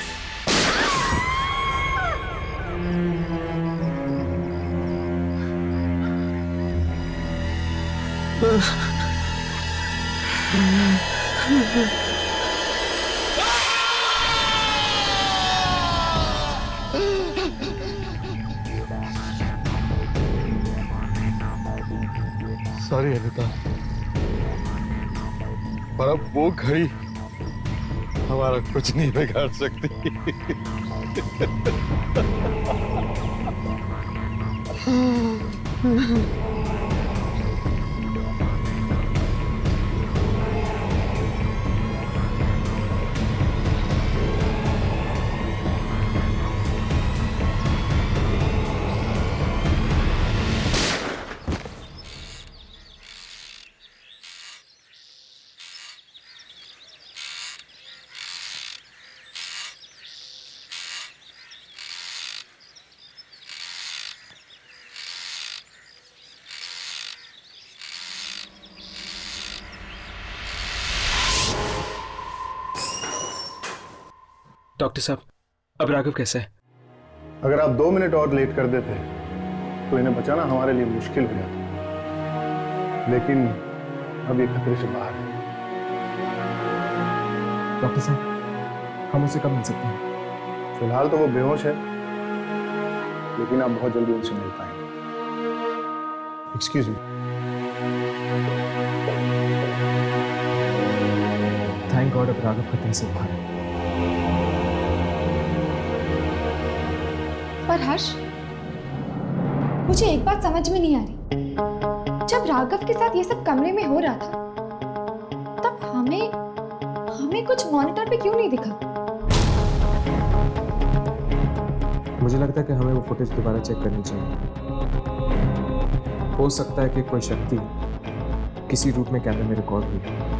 [SPEAKER 11] सॉरी अनीता, पर अब वो घड़ी हमारा कुछ नहीं बिगाड़ सकती।
[SPEAKER 10] डॉक्टर साहब, अब राघव कैसा है?
[SPEAKER 12] अगर आप 2 मिनट और लेट कर देते तो इन्हें बचाना हमारे लिए मुश्किल हो जाता, लेकिन अब ये खतरे से बाहर है।
[SPEAKER 10] डॉक्टर साहब, हम उसे कब मिल सकते हैं?
[SPEAKER 12] फिलहाल तो वो बेहोश है, लेकिन आप बहुत जल्दी उनसे मिल पाएंगे। Excuse me.
[SPEAKER 10] थैंक गॉड, अब राघव खतरे से बाहर है।
[SPEAKER 3] पर हर्ष, मुझे एक बात समझ में नहीं आ रही। जब राघव के साथ ये सब कमरे में हो रहा था, तब हमें कुछ मॉनिटर पे क्यों नहीं दिखा?
[SPEAKER 10] मुझे लगता है कि हमें वो फुटेज दोबारा चेक करनी चाहिए। हो सकता है कि कोई शक्ति किसी रूप में कैमरे में रिकॉर्ड हुई है।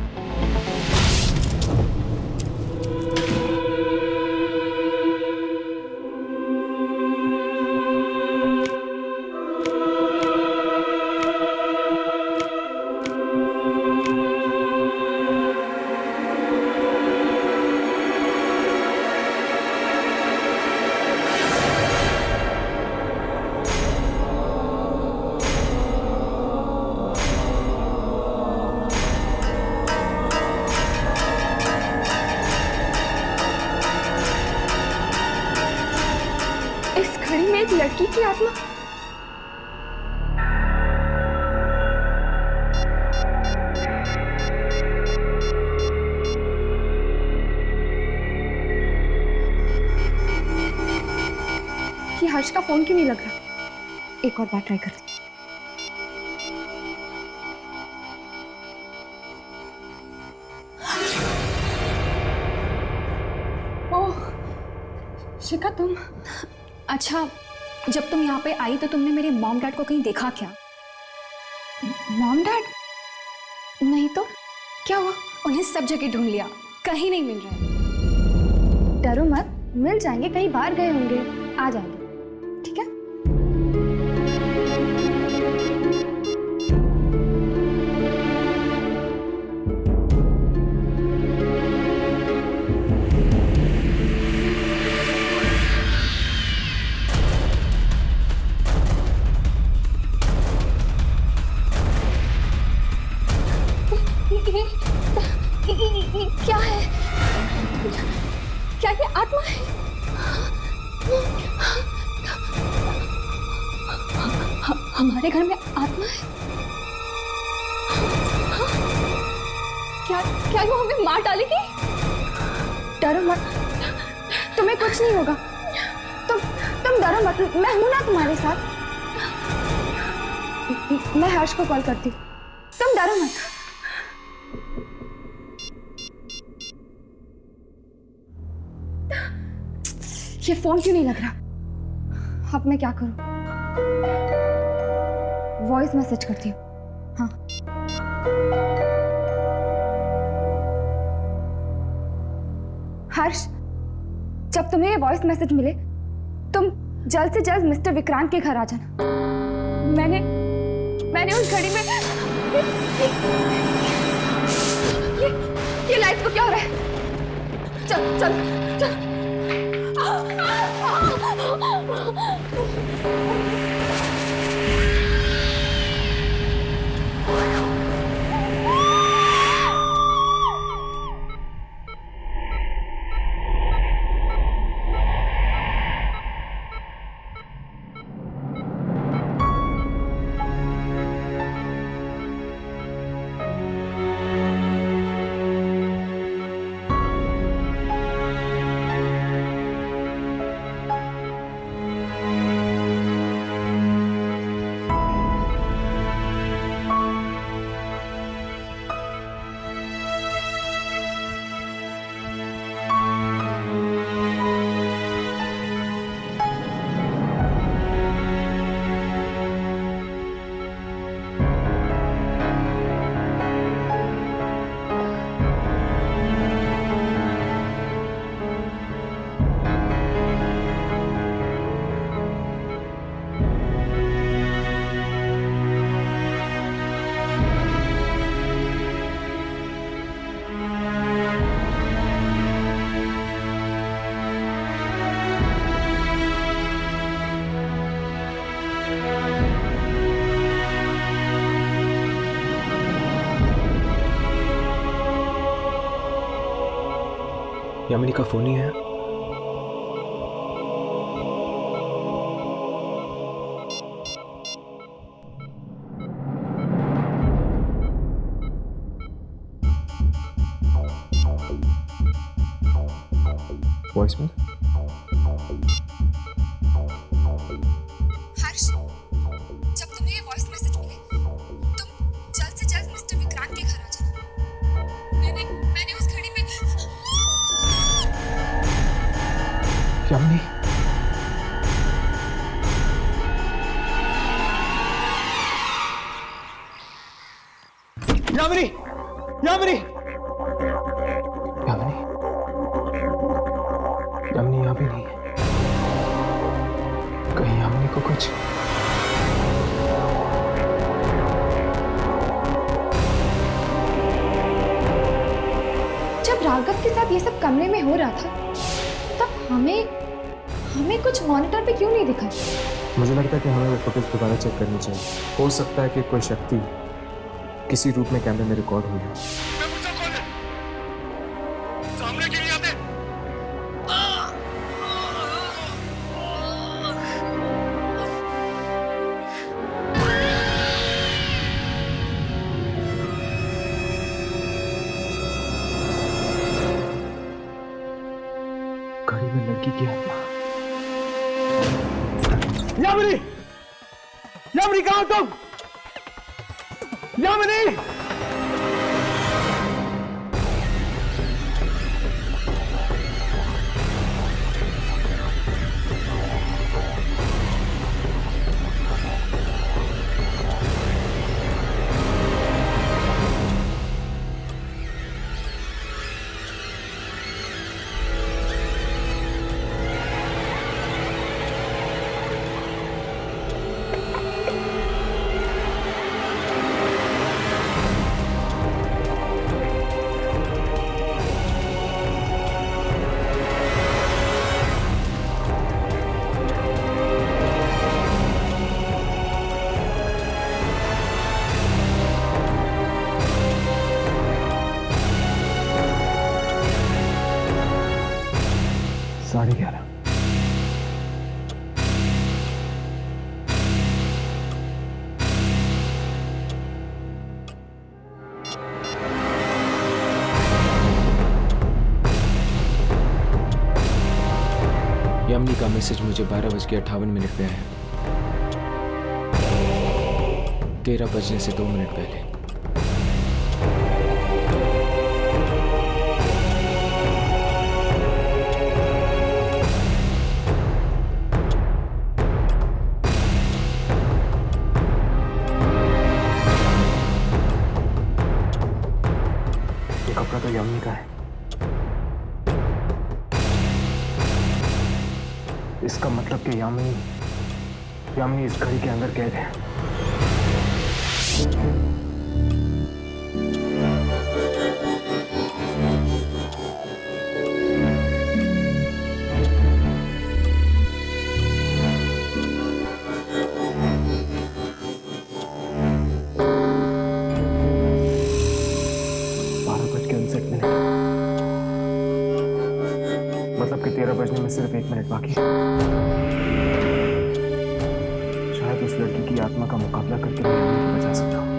[SPEAKER 3] एक लड़की की आत्मा। ये हर्ष का फोन क्यों नहीं लग रहा? एक और बार ट्राई करती। ओह शिखा, तुम? अच्छा, जब तुम यहाँ पे आई तो तुमने मेरे मॉम डैड को कहीं देखा क्या? Mom dad? नहीं तो क्या हुआ? उन्हें सब जगह ढूंढ लिया, कहीं नहीं मिल रहे। डरो मत, मिल जाएंगे, कहीं बाहर गए होंगे, आ जाएंगे, ठीक है? क्या है? क्या ये आत्मा है? हमारे घर में आत्मा है? क्या वो हमें मार डालेगी? डरो मत, तुम्हें कुछ नहीं होगा। तुम डरो मत, मैं हूं ना तुम्हारे साथ। मैं हर्ष को कॉल करती हूँ, तुम डरो मत। ये फोन क्यों नहीं लग रहा? अब मैं क्या करूं? वॉइस मैसेज करती हूँ। हाँ, हर्ष, जब तुम्हें ये वॉइस मैसेज मिले तुम जल्द से जल्द मिस्टर विक्रांत के घर आ जाना। मैंने उस घड़ी में ये लाइट को क्या हो रहा है? चल चल चल।
[SPEAKER 10] यामिनी का फोन ही है। वॉइस में
[SPEAKER 3] हर्ष, जब तुम्हें ये वॉइस मैसेज मिले तुम जल्द से जल्द मिस्टर विक्रांत के घर आ जाना। मैंने उस घड़ी में
[SPEAKER 10] यामिनी, यामिनी, यामिनी, यामिनी, यामिनी यहाँ भी नहीं है। कहीं यामिनी को कुछ
[SPEAKER 3] जब राघव के साथ ये सब कमरे में हो रहा था तब हमें कुछ मॉनिटर पे क्यों नहीं दिखा?
[SPEAKER 10] मुझे लगता है कि हमें वो फुटेज दोबारा चेक करनी चाहिए। हो सकता है कि कोई शक्ति किसी रूप में कैमरे में रिकॉर्ड हुई है।
[SPEAKER 11] सामने क्यों नहीं आते?
[SPEAKER 10] घड़ी में लड़की की आत्मा।
[SPEAKER 11] यामिनी! यामिनी कहाँ हो तुम? यामिनी!
[SPEAKER 10] 11:30। यामिनी का मैसेज मुझे 12:58 पे आया। 13 बजने से 2 मिनट पहले। ये कपड़ा तो यामिनी का है। इसका मतलब कि यामिनी इस घड़ी के अंदर कैद है। मतलब कि 13 बजने में सिर्फ 1 मिनट बाकी है। शायद उस लड़की की आत्मा का मुकाबला करके मैं यामिनी को बचा सकता हूँ।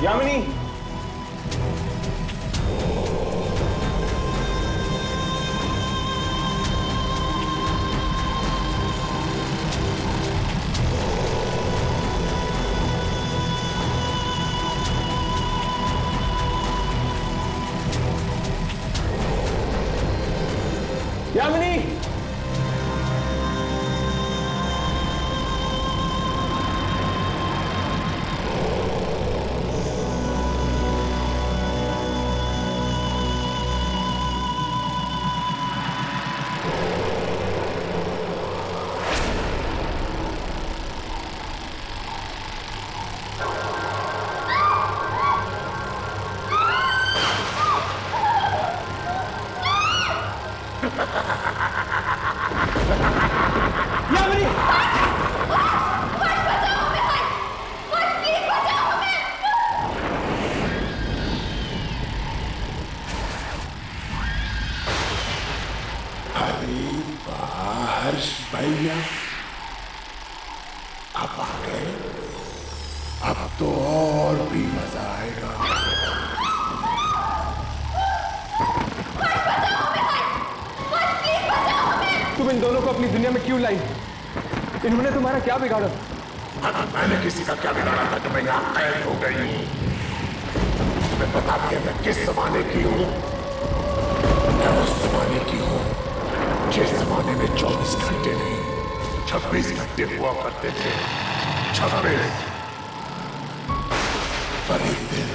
[SPEAKER 10] यामिनी, यामिनी,
[SPEAKER 11] हर्ष भैया अब आ गए। अब तो और भी मजा आएगा।
[SPEAKER 10] तुम इन दोनों को अपनी दुनिया में क्यों लाई? इन्होंने तुम्हारा क्या बिगाड़ा?
[SPEAKER 11] मैंने किसी का क्या बिगाड़ा था कि मैं यहाँ कैद हो गई? मैं बता दिया मैं किस जमाने की हूँ। मैं उस जमाने की हूँ जिस जमाने में 24 घंटे नहीं 26 घंटे हुआ करते थे। 26 पर एक दिन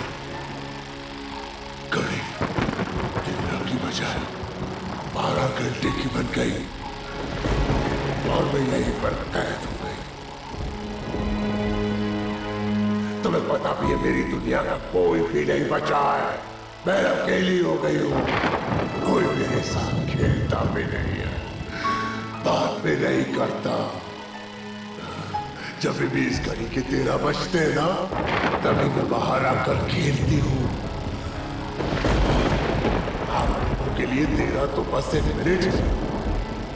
[SPEAKER 11] घड़ी की जाए 12 घंटे की बन गई और मैं यहीं पर कैद हो गई। तुम्हें पता भी है मेरी दुनिया का कोई भी नहीं बचा है। मैं अकेली हो गई हूँ, कोई मेरे साथ खेलता भी नहीं है, बात भी नहीं करता। जब भी इस घड़ी के 13 बजते हैं ना, तभी मैं बाहर आकर खेलती हूँ। आप लोगों के लिए 13 तो बस एक मिनट है,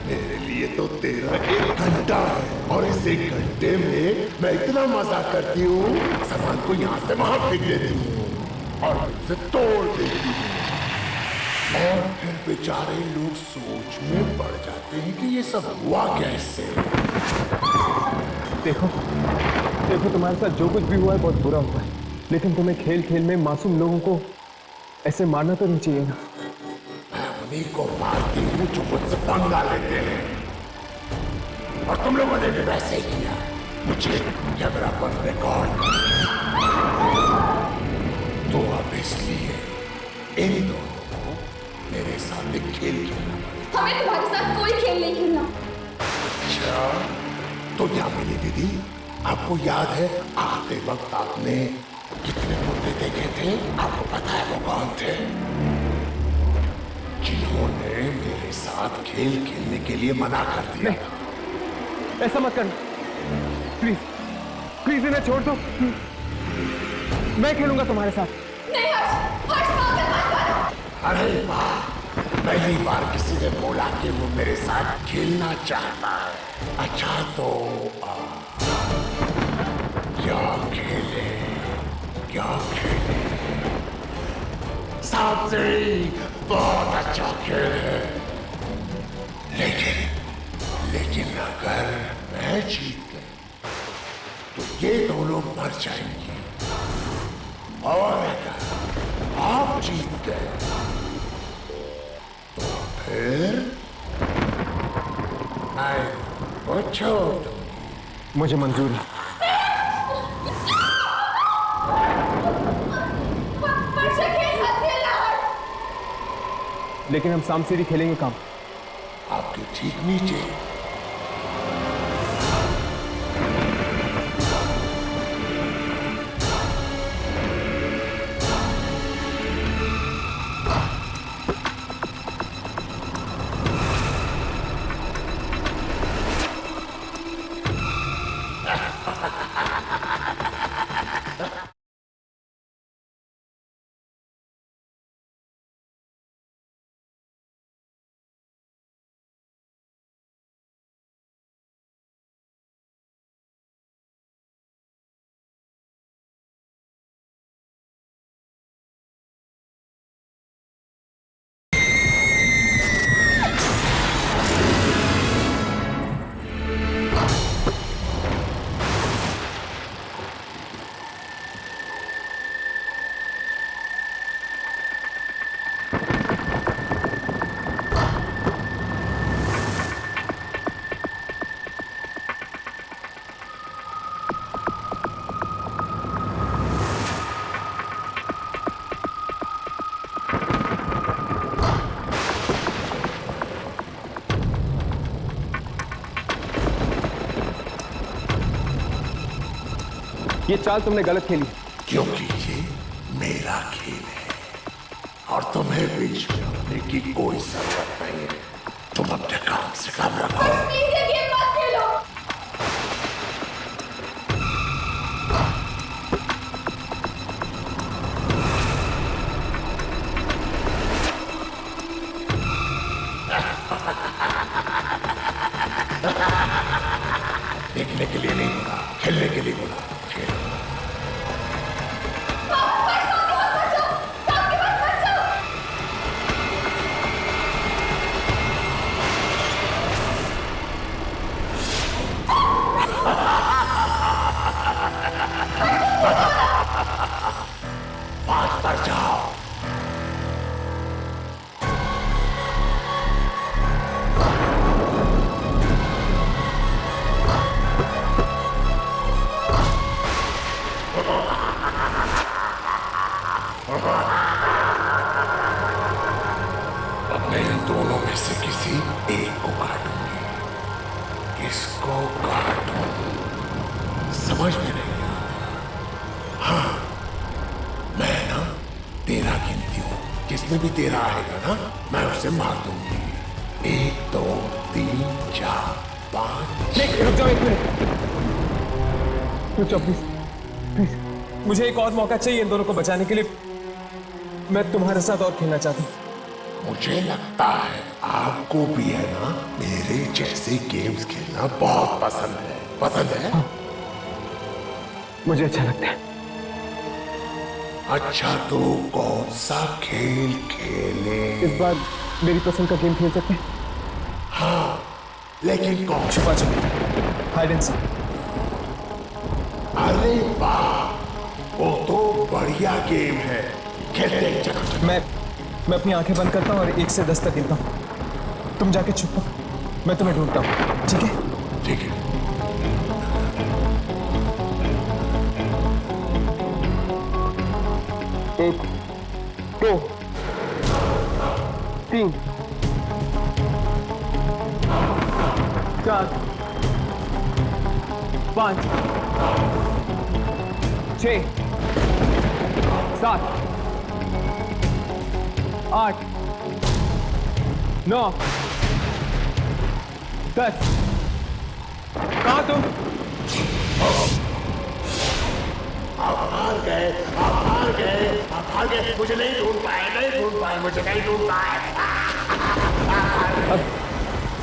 [SPEAKER 11] मेरे लिए तो 13 एक घंटा है। और इस 1 घंटे में मैं इतना मजा करती हूँ, सामान को यहाँ से वहां फेंक देती हूँ और उसे तोड़ देती हूँ। और फिर बेचारे लोग सोच में पड़ जाते हैं कि ये सब हुआ कैसे।
[SPEAKER 10] देखो तुम्हारे साथ जो कुछ भी हुआ है बहुत बुरा हुआ है, लेकिन तुम्हें खेल खेल में मासूम लोगों को ऐसे मारना तो नहीं चाहिए ना।
[SPEAKER 11] मैं उन्हीं को मारती हूँ जो मुझसे पंगा लेते हैं, और तुम लोगों ने भी वैसे ही किया। मुझे कैमरा पर रिकॉर्ड तो अब इसलिए इन दोनों को मेरे साथ एक खेल खेलना पड़ेगा।
[SPEAKER 3] हमें तुम्हारे साथ कोई खेल नहीं खेलना।
[SPEAKER 11] अच्छा तो क्या मिली दीदी, आपको याद है आते वक्त आपने कितने मुद्दे देखे थे? आपको पता है वो कौन थे? जिन्होंने मेरे साथ खेल खेलने के लिए मना कर दिया था।
[SPEAKER 10] ऐसा मत कर, प्लीज प्लीज इन्हें छोड़ दो, मैं खेलूंगा तुम्हारे साथ।
[SPEAKER 3] नहीं हर्ष, हर्ष पागल मत करो।
[SPEAKER 11] अरे वाह, पहली बार किसी ने बोला कि वो मेरे साथ खेलना चाहता है। अच्छा तो क्या खेले? सांप सीढ़ी बहुत अच्छा खेल है, लेकिन अगर मैं जीत गई तो ये दोनों मर जाएंगे, और अगर आप जीत गए तो फिर मैं वो छोड़ दूंगी।
[SPEAKER 10] मुझे मंजूर है। लेकिन हम सांप सीढ़ी खेलेंगे काम
[SPEAKER 11] आपके ठीक नीचे।
[SPEAKER 10] ये चाल तुमने गलत खेली,
[SPEAKER 11] क्योंकि ये मेरा खेल है और तुम्हें बीच में आने की कोई जरूरत नहीं है। तुम अपने काम से काम रखो।
[SPEAKER 3] प्लीज ये गेम मत खेलो।
[SPEAKER 11] देखने के लिए नहीं बोला, खेलने के लिए बोला। खेलो। बात पर जाओ। मैं इन दोनों में से किसी एक को काटूंगी। किसको काटूं समझ में नहीं आ रहा। हाँ, मैं ना 13 गिनती हूं, जिसमें भी 13 आएगा ना मैं उसे मार दूंगी। 1 2 3 4 5।
[SPEAKER 10] रुक जाओ, 1 मिनट रुक जाओ प्लीज प्लीज। मुझे एक और मौका चाहिए इन दोनों को बचाने के लिए। मैं तुम्हारे साथ और खेलना चाहता हूँ।
[SPEAKER 11] मुझे लगता है आपको भी है ना मेरे जैसे गेम्स खेलना बहुत पसंद है। पसंद है?
[SPEAKER 10] हाँ, मुझे अच्छा लगता है।
[SPEAKER 11] अच्छा, तो कौन सा खेल खेले?
[SPEAKER 10] इस बार मेरी पसंद का गेम खेल सकते हैं?
[SPEAKER 11] हाँ, लेकिन कौन?
[SPEAKER 10] छुपा छुपी, हाइड एंड सीक।
[SPEAKER 11] अरे वाह, वो तो बढ़िया गेम है, खेलते हैं। चलो।
[SPEAKER 10] मैं अपनी आंखें बंद करता हूँ और 1 से 10 तक गिनता हूँ। तुम जाके छुपो, मैं तुम्हें ढूंढता हूँ। ठीक है?
[SPEAKER 11] ठीक है।
[SPEAKER 10] 1 2 3 4 5 6 7 8 9 10। कहाँ तुम?
[SPEAKER 11] आप हार गए, आप हार गए, आप हार गए। मुझे नहीं ढूंढ पाए, नहीं ढूंढ पाए, मुझे नहीं ढूंढ पाए।
[SPEAKER 10] अब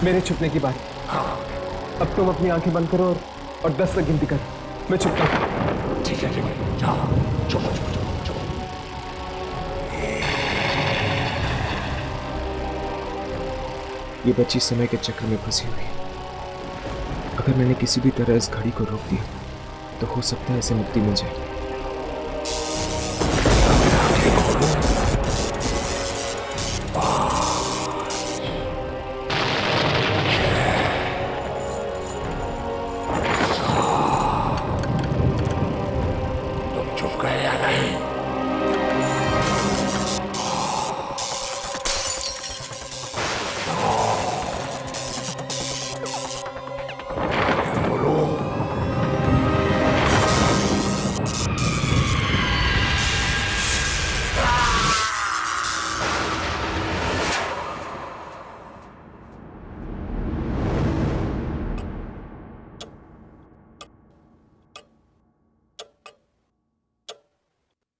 [SPEAKER 10] मेरे छुपने की बारी। अब तुम अपनी आंखें बंद करो और 10 तक गिनती करो। मैं छुपता हूँ।
[SPEAKER 11] ठीक है, ठीक है, जाओ, छुपो छुपो छुपो छुपो।
[SPEAKER 10] ये बच्ची समय के चक्र में फंसी हुई है। अगर मैंने किसी भी तरह इस घड़ी को रोक दिया तो हो सकता है इसे मुक्ति मिल जाए।
[SPEAKER 11] तुम चुप गए या नहीं?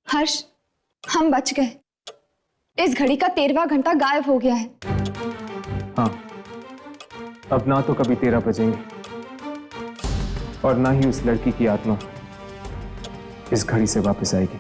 [SPEAKER 3] हर्ष, हम बच गए। इस घड़ी का 13वां घंटा गायब हो गया है।
[SPEAKER 10] हाँ, अब ना तो कभी 13 बजेंगे और ना ही उस लड़की की आत्मा इस घड़ी से वापस आएगी।